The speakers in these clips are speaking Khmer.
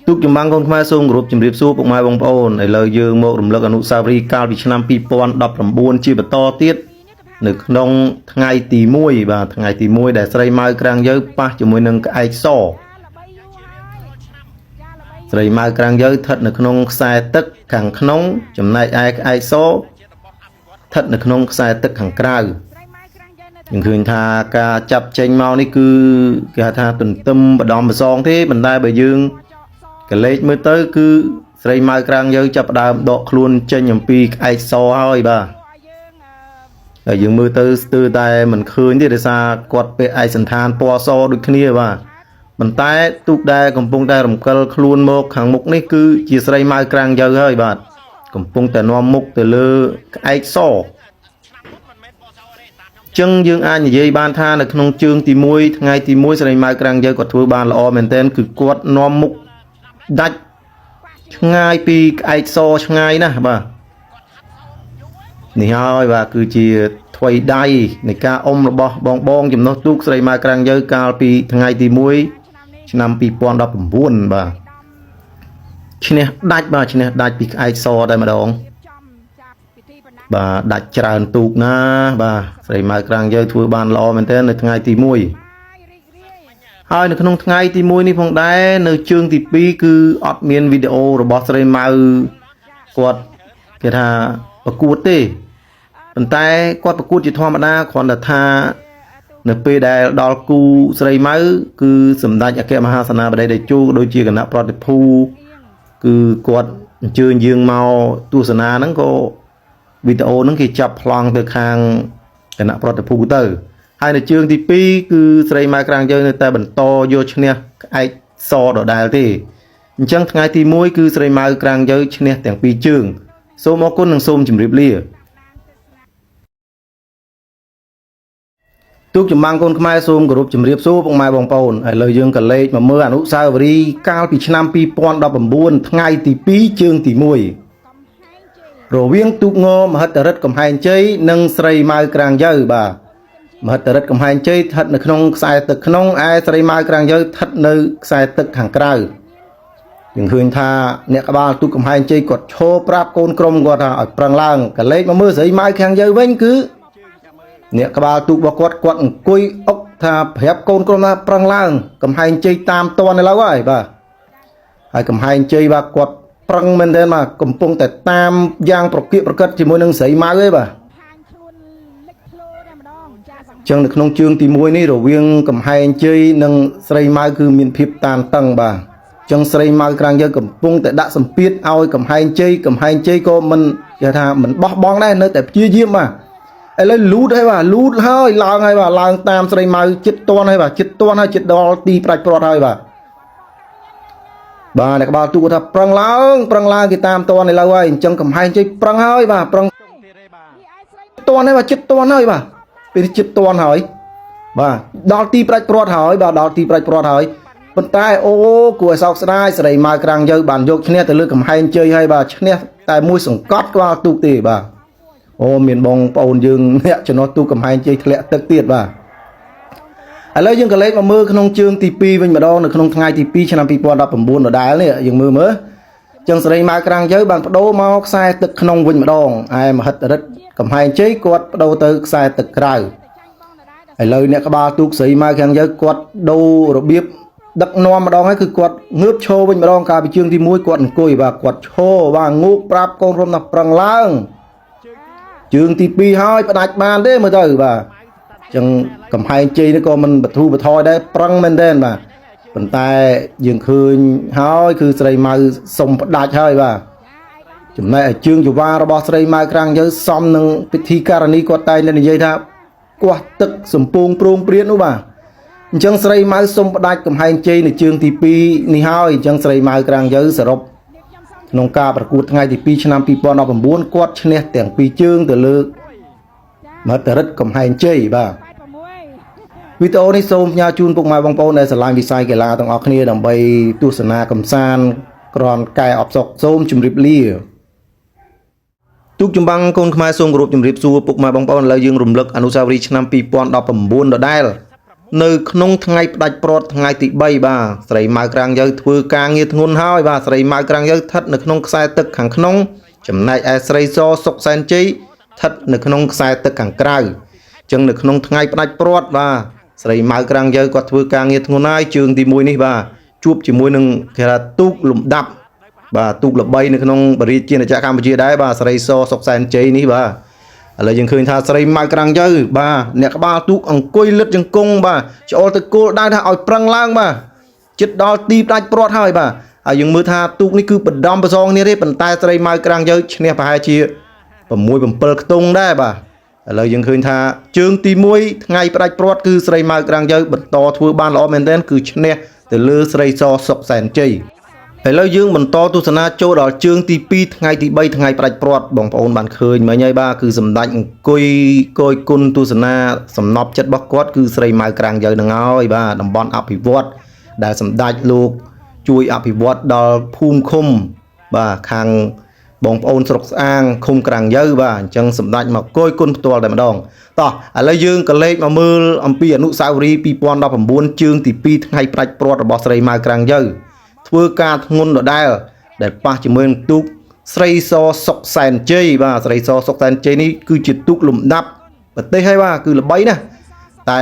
ទុកចម្បាំងកូនខ្មែរសូមគោរពជំរាបសួរពុកម៉ែបងប្អូនឥឡូវយើងមករំលឹកអនុស្សាវរីយ៍កាលពីឆ្នាំ2019ជាបន្តទៀតនៅក្នុងថ្ងៃទី1បាទថ្ងៃទី1ដែលស្រីម៉ៅក្រាំងយើប៉ះជាមួយនឹងក្អែកសស្រីម៉ៅក្រាំងយើស្ថិតនៅក្នុងខ្សែទឹកខាងក្នុងចំណែកឯក្អែកសស្ថិតនៅក្នុងខ្សែទឹកខាងក្រៅយើងឃើញថាការចាប់ចេញមកនេះគឺគេហៅថាទន្ទឹមម្ដងម្សងទេប៉ុន្តែបើយើងកលេចមើលទៅគឺស្រីម៉ៅក្រាំងយើចាប់ផ្ដើមដកខ្លួនចេញអំពីក្អែកសហើយបាទហើយយើងមើលទៅស្ទើរតែមិនឃើញទេដោយសារគាត់ពាក់ឯកសណ្ឋានពណ៌សដូចគ្នាបាទប៉ុន្តែទូកដែលកំពុងតែរំកិលខ្លួនមកខាងមុខនេះគឺជាស្រីម៉ៅក្រាំងយើហើយបាទកំពុងតែនាំមុខទៅលើក្អែកសចឹងយើងអាចនិយាយបានថានៅក្នុងជើងទី1ថ្ងៃទី1ស្រីម៉ៅក្រាំងយើគាត់ធ្វើបានល្អមែនទែនគឺគាត់នាំមុខដាច់ឆ្ងាយពីក្អែកសឆ្ងាយណាស់បាទនេះហើយបាទគឺជាថ្វីដៃនៃការអុំរបស់បងចំណុះទូកស្រីម៉ៅក្រាំងយើកាលពីថ្ងៃទី1ឆ្នាំ2019បាទឈ្នះដាច់បាទឈ្នះដាច់ពីក្អែកសតែម្ដងបាទដាច់ច្រើនទូកណាបាទស្រីម៉ៅក្រាំងយើធ្វើបានល្អមែនទែននៅថ្ងៃទី1ហើយនៅក្នុងថ្ងៃទី1នេះផងដែរនៅជើងទី2គឺអត់មានវីដេអូរបស់ស្រីម៉ៅគាត់គេថាប្រកួតទេប៉ុន្តែគាត់ប្រកួតជាធម្មតាគ្រាន់តែថានៅពេលដែលដល់គូស្រីម៉ៅគឺសម្ដេចអគ្គមហាសេនាបតីតេជោដូចជាគណៈប្រតិភូគឺគាត់អញ្ជើញយើងមកទស្សនាហ្នឹងក៏វីដេអូហ្នឹងគេចាប់ប្លង់ទៅខាងគណៈប្រតិភូទៅហើយនៅជើងទី2គឺស្រីម៉ៅក្រាំងយើនៅតែបន្តយកឈ្នះក្អែកសដដែលទេអញ្ចឹងថ្ងៃទី1គឺស្រីម៉ៅក្រាំងយើឈ្នះទាំងពីរជើងសូមអរគុណនិងសូមជម្រាបលាទូកចម្បាំងកូនខ្មែរសូមគោរពជម្រាបសួរពុកម៉ែបងប្អូនឥឡូវយើងក៏លេខមកមើលអនុស្សាវរីយ៍កាលពីឆ្នាំ2019ថ្ងៃទី2ជើងទី1រវាងទូកងមហិទ្ធរិទ្ធកំហែងជ័យនិងស្រីម៉ៅក្រាំងយើបាទមហិទ្ធរិទ្ធកំហែងជ័យស្ថិតនៅក្នុងខ្សែទឹកក្នុងឯស្រីម៉ៅក្រាំងយើស្ថិតនៅខ្សែទឹកខាងក្រៅយើងឃើញថាអ្នកក្បាលទូកកំហែងជ័យគាត់ឈរប្រាប់កូនក្រុមគាត់ថាឲ្យប្រឹងឡើងក៏លេខមកមើលស្រីម៉ៅក្រាំងយើវិញគឺអ្នកក្បាលទូករបស់គាត់អង្គុយអុកថាប្រាប់កូនក្រុមថាប្រឹងឡើងកំហែងជ័យតាមតនឥឡូវហើយបាទហើយកំហែងជ័យបាទគាត់ប្រឹងមែនទេបាទកំពុងតែតាមយ៉ាងប្រកៀកប្រកិតជាមួយនឹងស្រីម៉ៅឯបាទចឹងនៅក្នុងជើងទី1នេះរវាងកំហែងជ័យនិងស្រីម៉ៅគឺមានភាពតានតឹងបាទចឹងស្រីម៉ៅក្រាំងយើកំពុងតែដាក់សម្ពាធឲ្យកំហែងជ័យក៏មិនគេថាមិនបោះបង់ដែរនៅតែព្យាយាមបាទឥឡូវលូតហើយបាទលូតហើយឡើងហើយបាទឡើងតាមស្រីម៉ៅចិត្តតន់ហើយបាទចិត្តតន់ហើយចិត្តដល់ទីប្រាច់ព្រាត់ហើយបាទអ្នកក្បាលទូកថាប្រឹងឡើងគេតាមតន់ឥឡូវហើយអញ្ចឹងកំហែងជ័យប្រឹងហើយបាទប្រឹងតន់ហើយបាទចិត្តតន់ហើយបាទពេលចិត្តតន់ហើយបាទដល់ទីប្រាច់ព្រាត់ហើយបាទដល់ទីប្រាច់ព្រាត់ហើយប៉ុន្តែអូគួរឲ្យសោកស្ដាយស្រីម៉ៅក្រាំងយើបានយកឈ្នះទៅលើកំហែងជ័យហើយបាទឈ្នះតែមួយសង្កត់ក្បាលទូកទេបាទអូមានបងប្អូនយើងអ្នកចំណោះទូកកំហែងជ័យធ្លាក់ទឹកទៀតបាទឥឡូវយើងក៏លេខមកមើលក្នុងជើងទី2វិញម្ដងនៅក្នុងថ្ងៃទី2ឆ្នាំ2019ដដែលនេះយើងមើលចឹងស្រីម៉ៅក្រាំងយើបានបដូរមកខ្សែទឹកក្នុងវិញម្ដងឯមហិទ្ធរិទ្ធកំហែងជ័យគាត់បដូរទៅខ្សែទឹកក្រៅឥឡូវអ្នកក្បាលទូកស្រីម៉ៅក្រាំងយើគាត់ដូររបៀបដឹកនាំម្ដងហើយគឺគាត់ងើបឈរវិញម្ដងកាលពីជើងទី1គាត់អង្គុយបាទគាត់ឈរបាទងូកប្រាប់កូនក្រុមថាប្រឹងឡើងជើងទី2ហើយផ្ដាច់បានទេមើលទៅបាទចឹងកំហែងជ័យនេះក៏មិនបធូរបថយដែរប្រឹងមែនទេបាទប៉ុន្តែយើងឃើញហើយគឺស្រីម៉ៅសុំផ្ដាច់ហើយបាទចំណែកឲ្យជើងចវារបស់ស្រីម៉ៅក្រាំងយើសំនឹងពិធីការនីគាត់តែងតែនិយាយថាគាស់ទឹកសំពងប្រងព្រាតនោះបាទអញ្ចឹងស្រីម៉ៅសុំផ្ដាច់កំហែងជ័យនៅជើងទី2នេះហើយអញ្ចឹងស្រីម៉ៅក្រាំងយើសរុបក្នុងការប្រកួតថ្ងៃទី2ឆ្នាំ2019គាត់ឈ្នះទាំងពីរជើងទៅលើមហិទ្ធរិទ្ធកំហែងជ័យបាទវីដេអូនេះសូមផ្ញើជូនពុកម៉ែបងប្អូនដែលស្រឡាញ់វិស័យកីឡាទាំងអស់គ្នាដើម្បីទស្សនាកម្សាន្តក្រនកែអបសុកសូមជម្រាបលាទូកចម្បាំងកូនខ្មែរសូមគោរពជម្រាបសួរពុកម៉ែបងប្អូនឥឡូវយើងរំលឹកអនុស្សាវរីយ៍ឆ្នាំ2019ដដែល នៅក្នុងថ្ងៃផ្ដាច់ព្រាត់ថ្ងៃទី3បាទស្រីម៉ៅក្រាំងយើធ្វើការងារធ្ងន់ហើយបាទស្រីម៉ៅក្រាំងយើស្ថិតនៅក្នុងខ្សែទឹកខាងក្នុងចំណែកឯស្រីសសុកសែនជ័យស្ថិតនៅក្នុងខ្សែទឹកខាងក្រៅអញ្ចឹងនៅក្នុងថ្ងៃផ្ដាច់ព្រាត់បាទស្រីម៉ៅក្រាំងយើគាត់ធ្វើការងារធ្ងន់ហើយជើងទី1នេះបាទជួបជាមួយនឹងគេថាទូកលំដាប់បាទទូកល្បីនៅក្នុងបរិយាជាណាចក្រកម្ពុជាដែរបាទស្រីសសុកសែនជ័យនេះបាទឥឡូវយើងឃើញថាស្រីម៉ៅក្រាំងយើបាទអ្នកក្បាលទូកអង្គុយលឹតជង្គង់បាទច្អល់ទៅគោលដៅថាឲ្យប្រឹងឡើងបាទចិត្តដល់ទីផ្ដាច់ព្រាត់ហើយបាទហើយយើងមើលថាទូកនេះគឺបដំប្រសងគ្នាទេប៉ុន្តែស្រីម៉ៅក្រាំងយើឈ្នះប្រហែលជា6 7ខ្ទង់ដែរបាទឥឡូវយើងឃើញថាជើងទី1ថ្ងៃផ្ដាច់ព្រាត់គឺស្រីម៉ៅក្រាំងយើបន្តធ្វើបានល្អមែនទែនគឺឈ្នះទៅលើស្រីសសុកសែនជ័យឥឡូវយើងបន្តទស្សនាចូលដល់ជើងទី2ថ្ងៃទី3ថ្ងៃផ្ដាច់ព្រាត់បងប្អូនបានឃើញមិញហើយបាទគឺសម្ដេចអង្គុយគយគុណទស្សនាសំណប់ចិត្តរបស់គាត់គឺស្រីម៉ៅក្រាំងយើនឹងហើយបាទតំបន់អភិវឌ្ឍដែលសម្ដេចលោកជួយអភិវឌ្ឍដល់ភូមិឃុំបាទខាងបងប្អូនស្រុកស្អាងឃុំក្រាំងយើបាទអញ្ចឹងសម្ដេចមកគយគុណផ្ទាល់តែម្ដងតោះឥឡូវយើងក៏លេខមកមើលអំពីអនុស្សាវរីយ៍2019ជើងទី2ថ្ងៃផ្ដាច់ព្រាត់របស់ស្រីម៉ៅក្រាំងយើធ្វើការធ្ងន់ដដែលដែលប៉ះជាមួយនឹងទូកស្រីសសុកសែនជ័យបាទស្រីសសុកសែនជ័យនេះគឺជាទូកលំដាប់ប្រទេសហើយបាទគឺល្បីណាស់តែ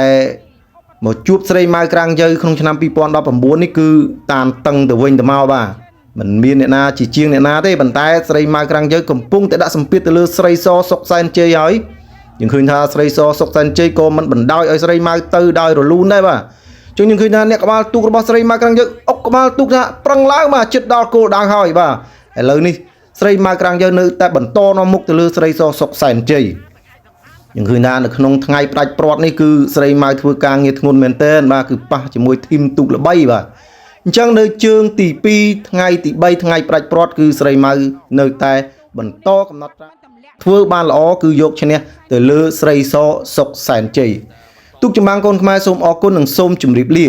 មកជួបស្រីម៉ៅក្រាំងយើក្នុងឆ្នាំ2019នេះគឺតាមតឹងទៅវិញទៅមកបាទមិនមានអ្នកណាជាជាងអ្នកណាទេប៉ុន្តែស្រីម៉ៅក្រាំងយើកំពុងតែដាក់សម្ពាធទៅលើស្រីសសុកសែនជ័យហើយយើងឃើញថាស្រីសសុកសែនជ័យក៏មិនបណ្ដោយឲ្យស្រីម៉ៅទៅដោយរលូនដែរបាទចឹងយើងឃើញថាអ្នកក្បាលទូករបស់ស្រីម៉ៅក្រាំងយើអុកក្បាលទូកថាប្រឹងឡើងបាទចិត្តដល់គោលដៅហើយបាទឥឡូវនេះស្រីម៉ៅក្រាំងយើនៅតែបន្តនាំមុខទៅលើស្រីសសុកសែនជ័យយើងឃើញថានៅក្នុងថ្ងៃផ្ដាច់ព្រាត់នេះគឺស្រីម៉ៅធ្វើការងារធ្ងន់មែនទែនបាទគឺប៉ះជាមួយធីមទូកល្បីបាទអញ្ចឹងនៅជើងទី2ថ្ងៃទី3ថ្ងៃផ្ដាច់ព្រាត់គឺស្រីម៉ៅនៅតែបន្តកំណត់ធ្វើបានល្អគឺយកឈ្នះទៅលើស្រីសសុកសែនជ័យទូកចម្បាំងកូនខ្មែរសូមអរគុណនិងសូមជម្រាបលា